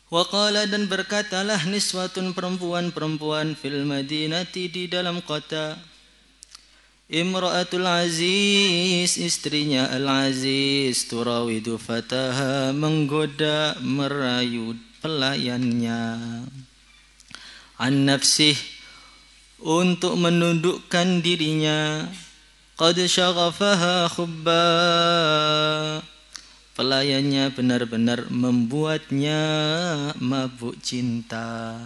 Wa qala dan berkatalah niswatun perempuan-perempuan fil madinati di dalam kota. Imra'atul Aziz, istrinya Al-Aziz, turawidu fataha, menggoda merayu pelayannya. An nafsih, untuk menundukkan dirinya. Qad syaghafaha khubba, pelayannya benar-benar membuatnya mabuk cinta.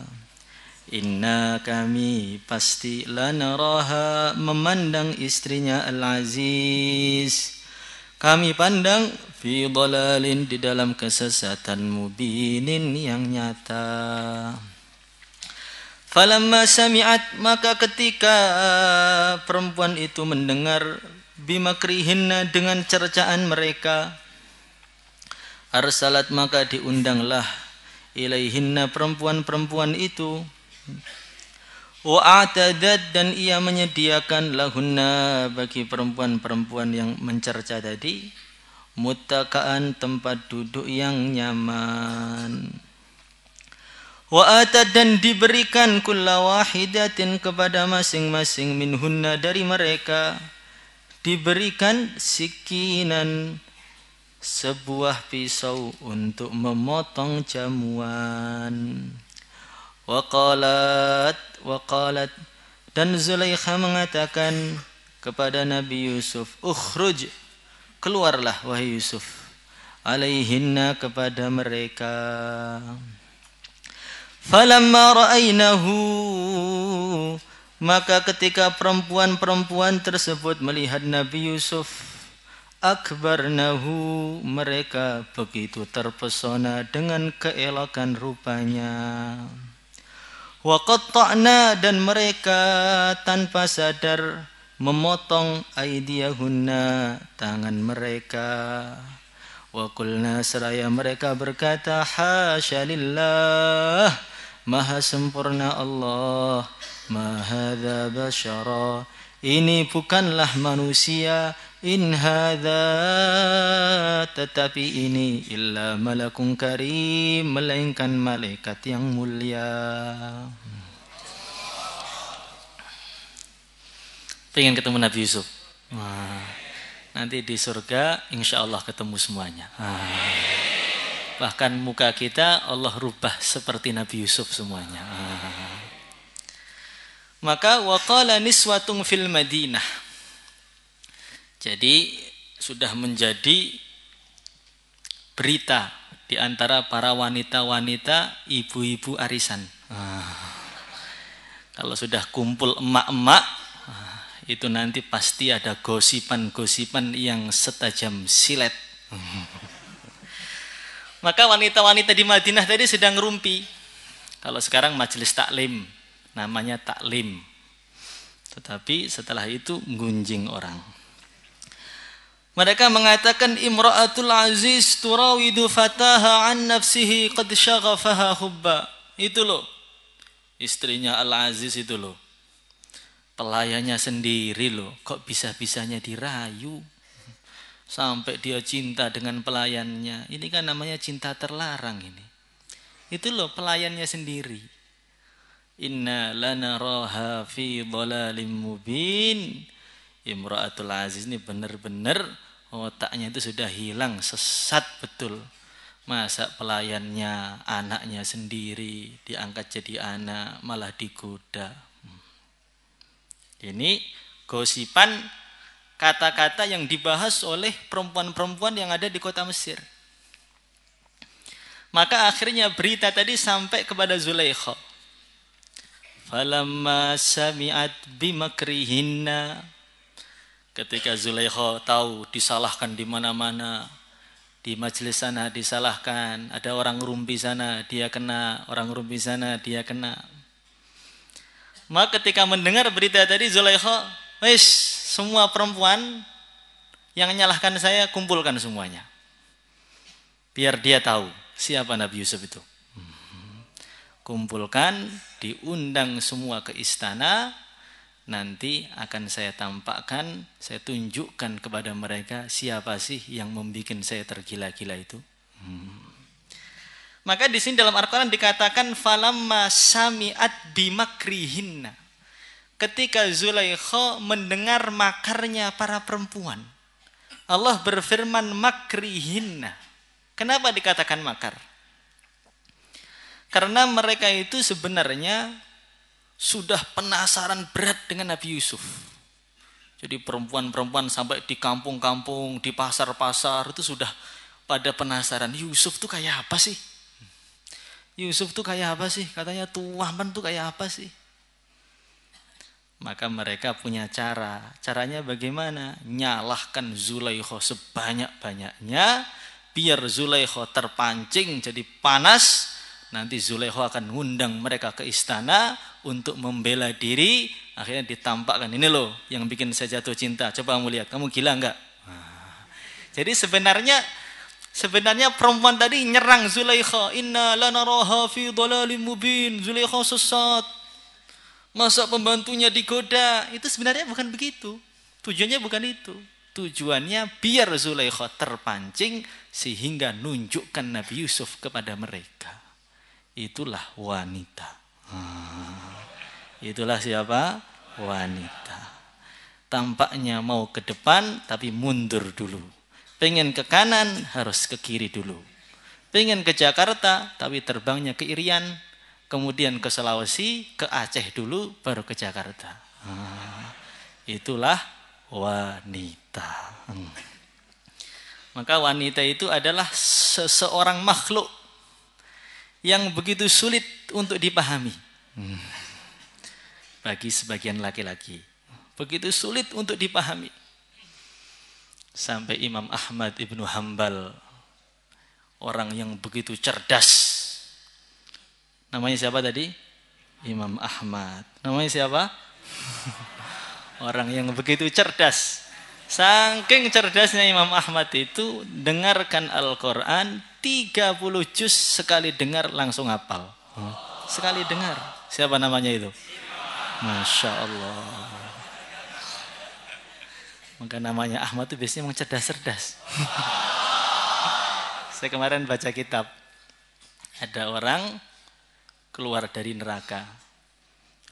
Inna kami pasti lanaraha, memandang istrinya Al-Aziz, kami pandang fi dhalalin, di dalam kesesatan, mubinin yang nyata. Falamma sami'at, maka ketika perempuan itu mendengar, bimakrihinna, dengan cercaan mereka, arsalat, maka diundanglah ilaihinna, perempuan-perempuan itu, wa'atadat, dan ia menyediakan lahunna, bagi perempuan-perempuan yang mencerca tadi, muttaka'an, tempat duduk yang nyaman. Wa'atad, dan diberikan kulla wahidatin, kepada masing-masing, minhunna, dari mereka, diberikan sikinan, sebuah pisau untuk memotong jamuan. Waqalat, dan Zulaikha mengatakan kepada Nabi Yusuf, ukhruj, keluarlah wahai Yusuf, alaihinna, kepada mereka. Falamma ra'ainahu, maka ketika perempuan-perempuan tersebut melihat Nabi Yusuf, akbarnahu, mereka begitu terpesona dengan keelokan rupanya. Wa qatta'na, dan mereka tanpa sadar memotong aydiyahunna, tangan mereka. Wa qulna, seraya mereka berkata, hasya lillah, maha sempurna Allah, ma hadza basyara, ini bukanlah manusia, in hadza, tetapi ini, illa malakun karim, melainkan malaikat yang mulia. Pengen ketemu Nabi Yusuf? Wah, nanti di surga insya Allah ketemu semuanya. Bahkan muka kita Allah rubah seperti Nabi Yusuf semuanya. Maka waqala niswatun fil Madinah, jadi sudah menjadi berita di antara para wanita-wanita, ibu-ibu arisan. Kalau sudah kumpul emak-emak, itu nanti pasti ada gosipan-gosipan yang setajam silet. Maka wanita-wanita di Madinah tadi sedang rumpi. Kalau sekarang majelis taklim, namanya taklim. Tetapi setelah itu gunjing orang. Mereka mengatakan, imra'atul Aziz turawidu fataha an nafsihi qad syaghafaha hubba. Itu loh, istrinya Al-Aziz itu loh, pelayannya sendiri loh, kok bisa-bisanya dirayu sampai dia cinta dengan pelayannya. Ini kan namanya cinta terlarang ini. Itu loh pelayannya sendiri. Inna lanaraha fi dhalalim mubin. Imra'atul Aziz ini benar-benar otaknya itu sudah hilang, sesat betul. Masa pelayannya, anaknya sendiri diangkat jadi anak, malah digoda. Ini gosipan, kata-kata yang dibahas oleh perempuan-perempuan yang ada di kota Mesir. Maka akhirnya berita tadi sampai kepada Zulaikha. Falamma sami'at bimakrihinna, ketika Zulaikha tahu disalahkan di mana-mana, di majelis sana disalahkan, ada orang rumpi sana dia kena, orang rumpi sana dia kena. Maka ketika mendengar berita tadi, Zulaikha, wis, semua perempuan yang menyalahkan saya kumpulkan semuanya, biar dia tahu siapa Nabi Yusuf itu. Kumpulkan, diundang semua ke istana. Nanti akan saya tampakkan, saya tunjukkan kepada mereka siapa sih yang membuat saya tergila-gila itu. Maka di sini dalam Al-Quran dikatakan falamma sami'at bimakrihinna. Ketika Zulaikha mendengar makarnya para perempuan. Allah berfirman makrihinna. Kenapa dikatakan makar? Karena mereka itu sebenarnya sudah penasaran berat dengan Nabi Yusuf. Jadi perempuan-perempuan sampai di kampung-kampung, di pasar-pasar itu sudah pada penasaran. Yusuf tuh kayak apa sih? Yusuf tuh kayak apa sih? Katanya tuaman tuh kayak apa sih? Maka mereka punya cara. Caranya bagaimana? Nyalahkan Zulaikha sebanyak-banyaknya. Biar Zulaikha terpancing jadi panas. Nanti Zulaikha akan ngundang mereka ke istana untuk membela diri. Akhirnya ditampakkan. Ini loh yang bikin saya jatuh cinta. Coba kamu lihat. Kamu gila enggak? Jadi sebenarnya perempuan tadi nyerang Zulaikha. Inna lanaraha fi dhalalim mubin. Zulaikha sesat. Masa pembantunya digoda. Itu sebenarnya bukan begitu. Tujuannya bukan itu. Tujuannya biar Zulaikha terpancing sehingga nunjukkan Nabi Yusuf kepada mereka. Itulah wanita. Itulah siapa? Wanita. Tampaknya mau ke depan tapi mundur dulu. Pengen ke kanan harus ke kiri dulu. Pengen ke Jakarta tapi terbangnya ke Irian. Kemudian ke Sulawesi, ke Aceh dulu baru ke Jakarta. Itulah wanita. Maka wanita itu adalah seseorang makhluk yang begitu sulit untuk dipahami. Bagi sebagian laki-laki. Begitu sulit untuk dipahami. Sampai Imam Ahmad Ibnu Hanbal, orang yang begitu cerdas. Namanya siapa tadi? Imam Ahmad. Namanya siapa? Orang yang begitu cerdas. Saking cerdasnya Imam Ahmad itu, dengarkan Al-Quran 30 juz sekali dengar langsung hafal. Sekali dengar. Siapa namanya itu? Masya Allah. Maka namanya Ahmad itu biasanya memang cerdas-cerdas. Saya kemarin baca kitab. Ada orang keluar dari neraka,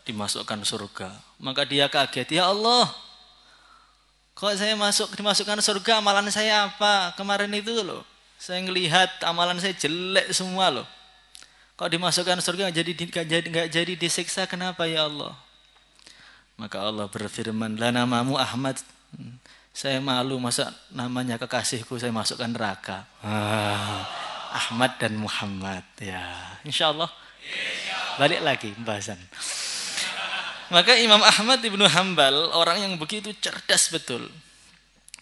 dimasukkan surga. Maka dia kaget, ya Allah, kok saya dimasukkan surga, amalan saya apa? Kemarin itu loh, saya ngelihat amalan saya jelek semua loh. Kok dimasukkan surga nggak jadi disiksa, kenapa ya Allah? Maka Allah berfirman, lah namamu Ahmad, saya malu masa namanya kekasihku saya masukkan neraka. Ahmad dan Muhammad, ya, insya Allah. Balik lagi pembahasan. Maka Imam Ahmad Ibnu Hanbal orang yang begitu cerdas betul.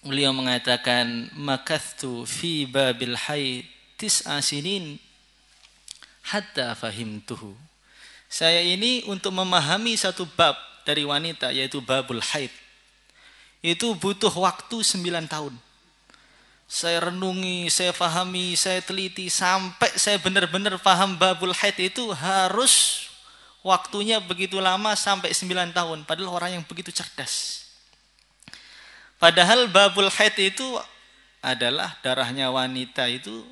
Beliau mengatakan makathtu fi babil haid tis'a sinin hatta fahimtuhu. Saya ini untuk memahami satu bab dari wanita yaitu babul haid. Itu butuh waktu 9 tahun. Saya renungi, saya pahami, saya teliti sampai saya benar-benar paham babul haid itu harus waktunya begitu lama sampai 9 tahun. Padahal orang yang begitu cerdas. Padahal babul haid itu adalah darahnya wanita itu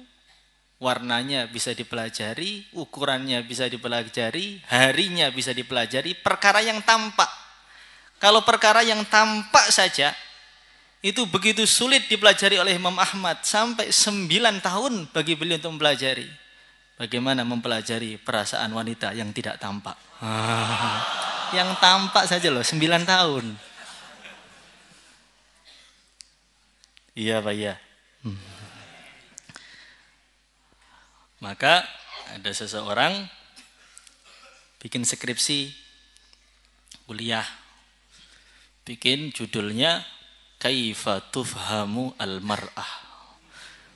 warnanya bisa dipelajari, ukurannya bisa dipelajari, harinya bisa dipelajari, perkara yang tampak. Kalau perkara yang tampak saja itu begitu sulit dipelajari oleh Imam Ahmad sampai 9 tahun bagi beliau untuk mempelajari. Bagaimana mempelajari perasaan wanita yang tidak tampak. Yang tampak saja loh 9 tahun. Iya Pak ya. Maka ada seseorang bikin skripsi kuliah. Bikin judulnya Kaifa tufhamu al-mar'ah.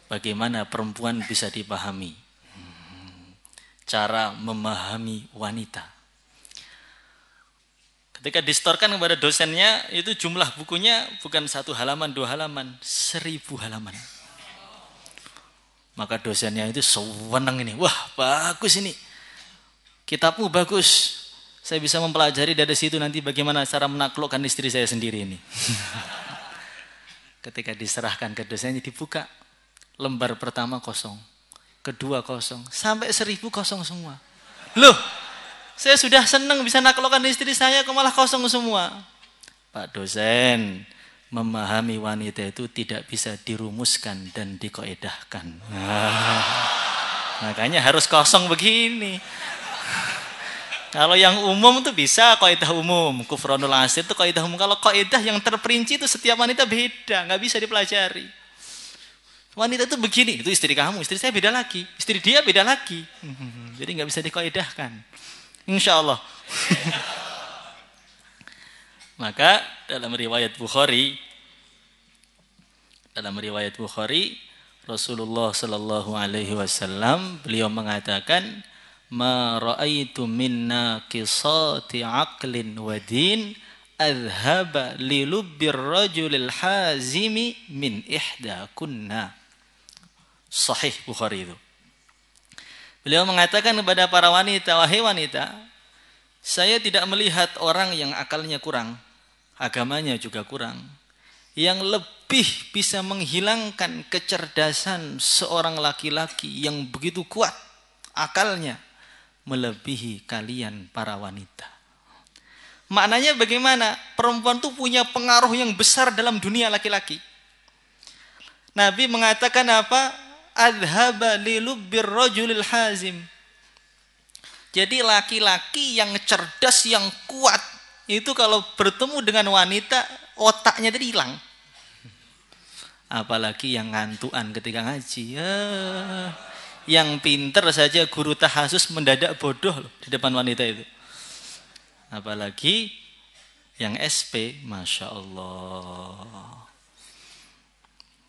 Bagaimana perempuan bisa dipahami. Cara memahami wanita. Ketika distorkan kepada dosennya, itu jumlah bukunya bukan 1 halaman, 2 halaman, 1000 halaman. Maka dosennya itu senang ini. Wah, bagus ini. Kitabmu bagus. Saya bisa mempelajari dari situ nanti bagaimana cara menaklukkan istri saya sendiri ini. Ketika diserahkan ke dosennya dibuka. Lembar pertama kosong. kedua kosong, sampai 1000 kosong semua. Loh, saya sudah senang bisa naklukkan istri saya, kok malah kosong semua. Pak dosen, memahami wanita itu tidak bisa dirumuskan dan dikoedahkan. Nah, makanya harus kosong begini. Kalau yang umum itu bisa kaidah umum, kufranul asir itu kaidah umum. Kalau kaidah yang terperinci itu setiap wanita beda, nggak bisa dipelajari. Wanita itu begini, itu istri kamu, istri saya beda lagi, istri dia beda lagi. Jadi nggak bisa dikaidahkan. Insya Allah. Maka dalam riwayat Bukhari, Rasulullah Sallallahu Alaihi Wasallam beliau mengatakan, ma ra'aitu minna qisati aqlin wa din adhaba li lubbir rajulil hazimi min ihda kunna. Sahih Bukhari itu. Beliau mengatakan kepada para wanita, wahai wanita, saya tidak melihat orang yang akalnya kurang, agamanya juga kurang, yang lebih bisa menghilangkan kecerdasan seorang laki-laki yang begitu kuat akalnya melebihi kalian para wanita. Maknanya bagaimana? Perempuan itu punya pengaruh yang besar dalam dunia laki-laki. Nabi mengatakan apa? Adhaba li lubbir rajulil hazim. Jadi laki-laki yang cerdas, yang kuat, itu kalau bertemu dengan wanita, otaknya tadi hilang. Apalagi yang ngantuan ketika ngaji. Yang pinter saja guru tahasus mendadak bodoh loh di depan wanita itu. Apalagi yang SP, Masya Allah.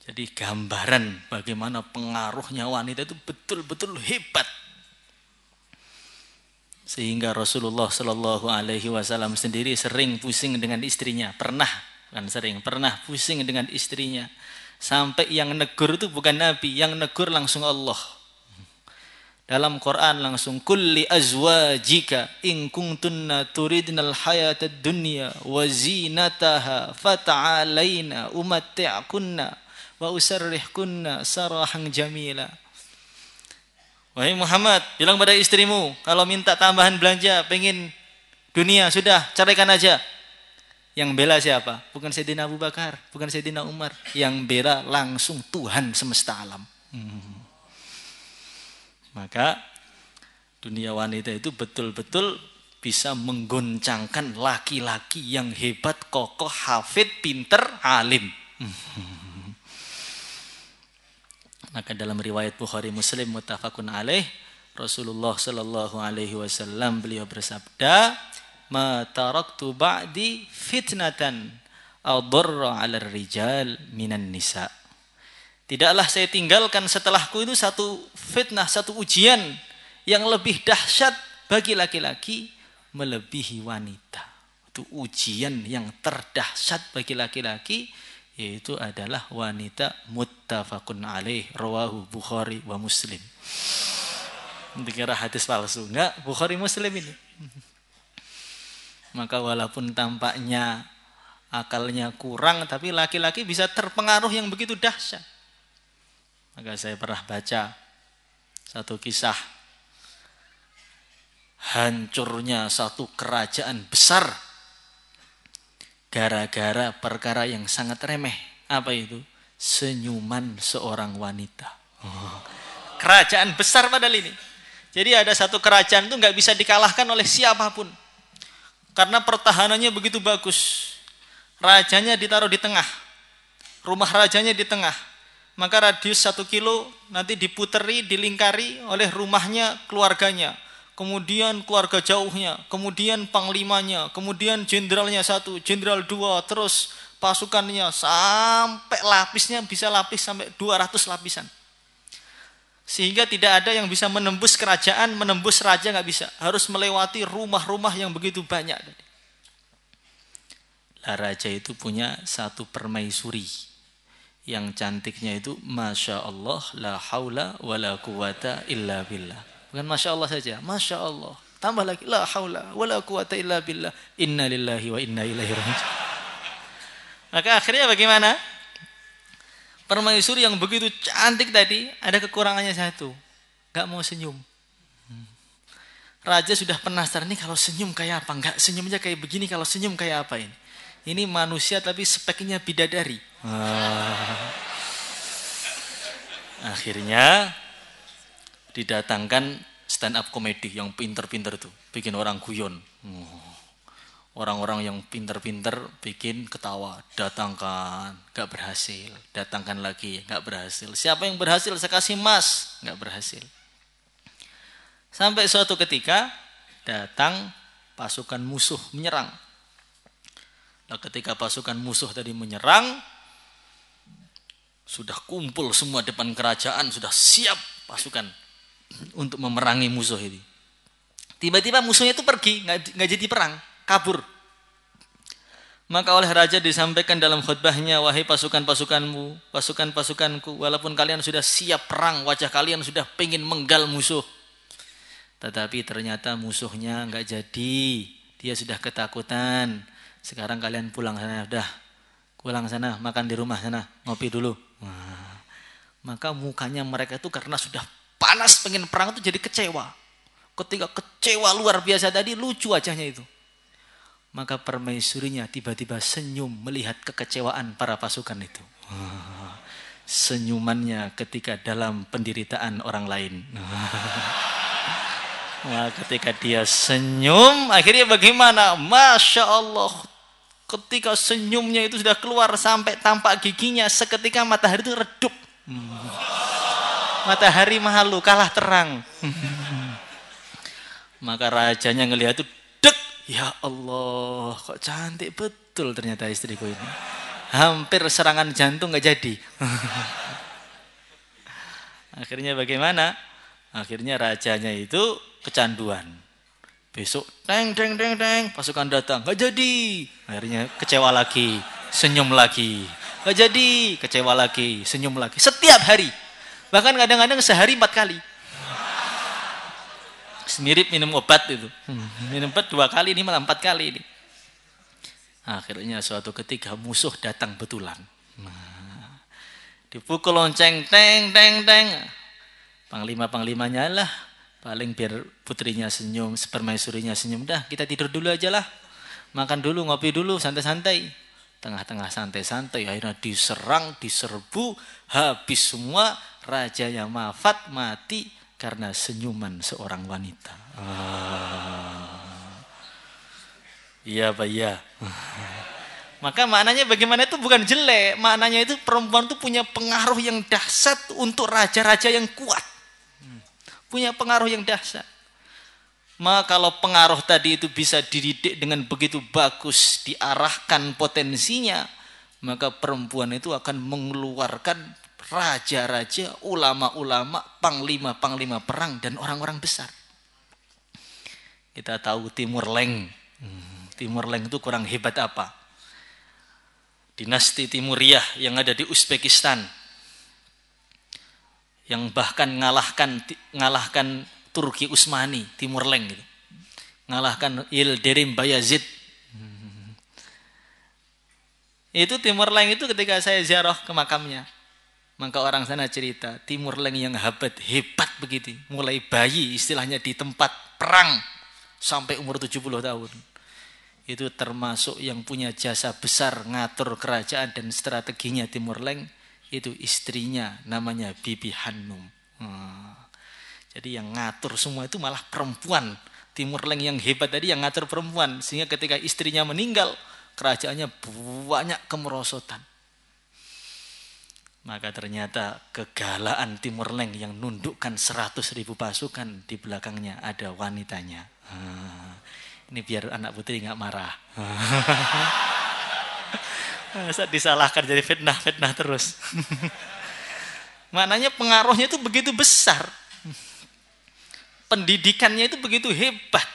Jadi gambaran bagaimana pengaruhnya wanita itu betul-betul hebat. Sehingga Rasulullah Shallallahu Alaihi Wasallam sendiri sering pusing dengan istrinya. Pernah pusing dengan istrinya. Sampai yang negur itu bukan Nabi, yang negur langsung Allah. Dalam Quran langsung, kulli azwajika in kuntunna turidnal hayatad dunya wa zinataha fata'alaina umatti'kunna wa usarrihkunna sarahan jamila. Wahai Muhammad, bilang pada istrimu, kalau minta tambahan belanja, pengen dunia, sudah, ceraikan aja. Yang bela siapa? Bukan Sayyidina Abu Bakar, bukan Sayyidina Umar. Yang bela langsung Tuhan semesta alam. Maka dunia wanita itu betul-betul bisa menggoncangkan laki-laki yang hebat, kokoh, hafid, pinter, alim. Maka dalam riwayat Bukhari Muslim muttafaqun alaih, Rasulullah Sallallahu Alaihi Wasallam beliau bersabda, ma taraktu ba'di fitnatan adarra 'alal rijal minan nisa. Tidaklah saya tinggalkan setelahku itu satu fitnah, satu ujian yang lebih dahsyat bagi laki-laki melebihi wanita. Itu ujian yang terdahsyat bagi laki-laki, yaitu adalah wanita. Muttafaqun alaih, rawahu Bukhari wa Muslim. Dikira hadis palsu, enggak, Bukhari Muslim ini. Maka walaupun tampaknya akalnya kurang, tapi laki-laki bisa terpengaruh yang begitu dahsyat. Maka saya pernah baca satu kisah hancurnya satu kerajaan besar gara-gara perkara yang sangat remeh. Apa itu? Senyuman seorang wanita. Kerajaan besar padahal ini. Jadi ada satu kerajaan itu nggak bisa dikalahkan oleh siapapun. Karena pertahanannya begitu bagus. Rajanya ditaruh di tengah. Rumah rajanya di tengah. Maka radius 1 kilo nanti diputeri, dilingkari oleh rumahnya, keluarganya. Kemudian keluarga jauhnya, kemudian panglimanya, kemudian jenderalnya 1, jenderal 2, terus pasukannya sampai lapisnya bisa lapis sampai 200 lapisan. Sehingga tidak ada yang bisa menembus kerajaan, menembus raja nggak bisa. Harus melewati rumah-rumah yang begitu banyak. Lah raja itu punya satu permaisuri. Yang cantiknya itu Masya Allah, la haula wa la quwata illa billah. Bukan Masya Allah saja, Masya Allah. Tambah lagi, la haula wa la quwata illa billah. Inna lillahi wa inna ilaihi raji'un. Maka akhirnya bagaimana? Permaisuri yang begitu cantik tadi ada kekurangannya satu. nggak mau senyum. Raja sudah penasaran nih kalau senyum kayak apa, nggak senyumnya kayak begini, kalau senyum kayak apa ini? Ini manusia tapi speknya bidadari. Akhirnya didatangkan stand up comedy yang pinter-pinter tuh, bikin orang guyon. Orang-orang yang pinter-pinter bikin ketawa, datangkan, gak berhasil, datangkan lagi, gak berhasil. Siapa yang berhasil saya kasih emas, gak berhasil. Sampai suatu ketika datang pasukan musuh menyerang. Nah, ketika pasukan musuh tadi menyerang, sudah kumpul semua depan kerajaan, sudah siap pasukan untuk memerangi musuh ini. Tiba-tiba musuhnya itu pergi, nggak jadi perang, kabur. Maka oleh raja disampaikan dalam khutbahnya, wahai pasukan-pasukanmu, pasukan-pasukanku, walaupun kalian sudah siap perang, wajah kalian sudah pengen menggal musuh. Tetapi ternyata musuhnya nggak jadi, dia sudah ketakutan. Sekarang kalian pulang sana, udah pulang sana, makan di rumah sana, ngopi dulu. Nah, maka mukanya mereka itu karena sudah panas pengen perang itu jadi kecewa. Ketika kecewa luar biasa tadi, lucu wajahnya itu. Maka permaisurinya tiba-tiba senyum melihat kekecewaan para pasukan itu. Senyumannya ketika dalam penderitaan orang lain. Nah, ketika dia senyum, akhirnya bagaimana? Masya Allah, ketika senyumnya itu sudah keluar sampai tampak giginya, seketika matahari itu redup. Matahari malu, kalah terang. Maka rajanya ngelihat itu, dek, ya Allah, kok cantik betul ternyata istriku ini. Hampir serangan jantung gak jadi. Akhirnya bagaimana? Akhirnya rajanya itu kecanduan. Besok teng pasukan datang, gak jadi. Akhirnya kecewa lagi, senyum lagi. Gak jadi, kecewa lagi, senyum lagi. Setiap hari. Bahkan kadang-kadang sehari 4 kali. Mirip minum obat itu. Minum obat 2 kali, ini malah 4 kali ini. Akhirnya suatu ketika musuh datang betulan. Nah, dipukul lonceng, teng. Panglima-panglimanya lah, paling biar putrinya senyum, permaisurinya senyum. Dah, kita tidur dulu aja lah. Makan dulu, ngopi dulu, santai-santai. Tengah-tengah santai-santai, akhirnya diserang, diserbu, habis semua. Rajanya wafat, mati karena senyuman seorang wanita. Iya Pak, iya. Maka maknanya bagaimana itu bukan jelek. Maknanya itu perempuan itu punya pengaruh yang dahsyat untuk raja-raja yang kuat. Punya pengaruh yang dahsyat. Maka kalau pengaruh tadi itu bisa dididik dengan begitu bagus, diarahkan potensinya, maka perempuan itu akan mengeluarkan raja-raja, ulama-ulama, panglima-panglima perang, dan orang-orang besar. Kita tahu Timur Leng. Timur Leng itu kurang hebat apa? Dinasti Timuriyah yang ada di Uzbekistan, yang bahkan ngalahkan Turki Utsmani, Timur Leng gitu. Ngalahkan Yildirim Bayazid. Itu Timur Leng itu ketika saya ziarah ke makamnya, maka orang sana cerita, Timur Leng yang hebat begitu, mulai bayi istilahnya di tempat perang sampai umur 70 tahun. Itu termasuk yang punya jasa besar ngatur kerajaan dan strateginya Timur Leng. Itu istrinya namanya Bibi Hanum. Jadi yang ngatur semua itu malah perempuan. Timur Leng yang hebat tadi yang ngatur perempuan. Sehingga ketika istrinya meninggal, kerajaannya banyak kemerosotan. Maka ternyata kegalaan Timur Leng yang nundukkan 100.000 pasukan, di belakangnya ada wanitanya. Ini biar anak putri gak marah. Masa disalahkan jadi fitnah terus. Maknanya pengaruhnya itu begitu besar. Pendidikannya itu begitu hebat.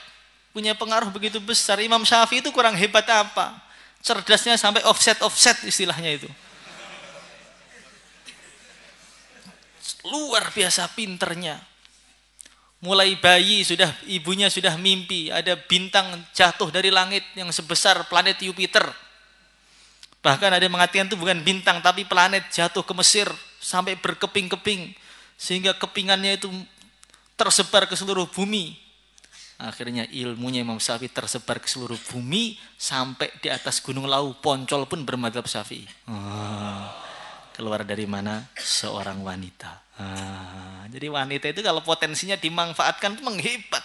Punya pengaruh begitu besar. Imam Syafi'i itu kurang hebat apa? Cerdasnya sampai offset istilahnya itu. Luar biasa pinternya. Mulai bayi ibunya sudah mimpi ada bintang jatuh dari langit yang sebesar planet Jupiter. Bahkan ada yang mengatakan itu bukan bintang tapi planet jatuh ke Mesir sampai berkeping-keping sehingga kepingannya itu tersebar ke seluruh bumi. Akhirnya ilmunya Imam Syafi'i tersebar ke seluruh bumi, sampai di atas gunung Lau, Poncol pun bermadzhab Syafi'i. Keluar dari mana? Seorang wanita. Jadi wanita itu kalau potensinya dimanfaatkan itu menghebat.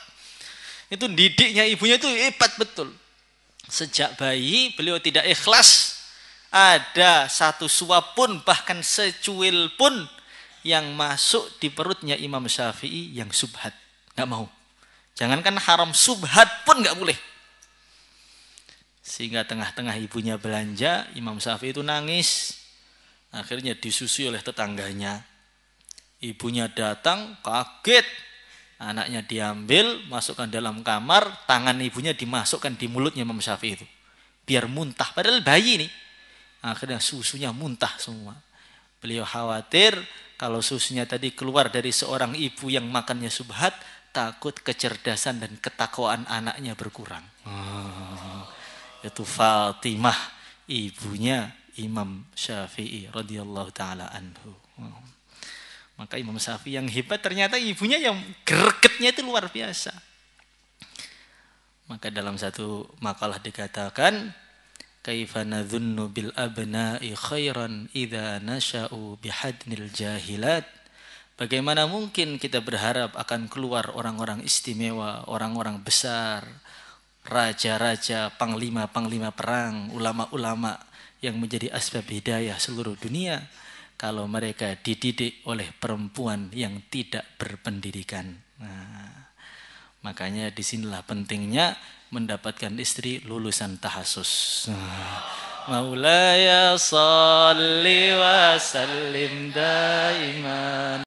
Itu didiknya ibunya itu hebat betul. Sejak bayi beliau tidak ikhlas ada satu suap pun, bahkan secuil pun yang masuk di perutnya Imam Syafi'i yang subhat. Nggak mau. Jangankan haram, subhat pun nggak boleh. Sehingga tengah-tengah ibunya belanja, Imam Syafi'i itu nangis. Akhirnya disusui oleh tetangganya. Ibunya datang, kaget. Anaknya diambil, masukkan dalam kamar, tangan ibunya dimasukkan di mulutnya Imam Syafi'i itu. Biar muntah, padahal bayi nih. Akhirnya susunya muntah semua. Beliau khawatir kalau susunya tadi keluar dari seorang ibu yang makannya subhat, takut kecerdasan dan ketakwaan anaknya berkurang. Itu Fatimah, ibunya Imam Syafi'i radhiyallahu taala anhu. Maka Imam Syafi'i yang hebat ternyata ibunya yang gregetnya itu luar biasa. Maka dalam satu makalah dikatakan, kaifa nadhunnu bil abna'i khairan idza nasha'u bihadnil jahilat. Bagaimana mungkin kita berharap akan keluar orang-orang istimewa, orang-orang besar, raja-raja, panglima-panglima perang, ulama-ulama yang menjadi asbab hidayah seluruh dunia, kalau mereka dididik oleh perempuan yang tidak berpendidikan. Makanya disinilah pentingnya mendapatkan istri lulusan tahasus. Maulaya salli wa sallim daiman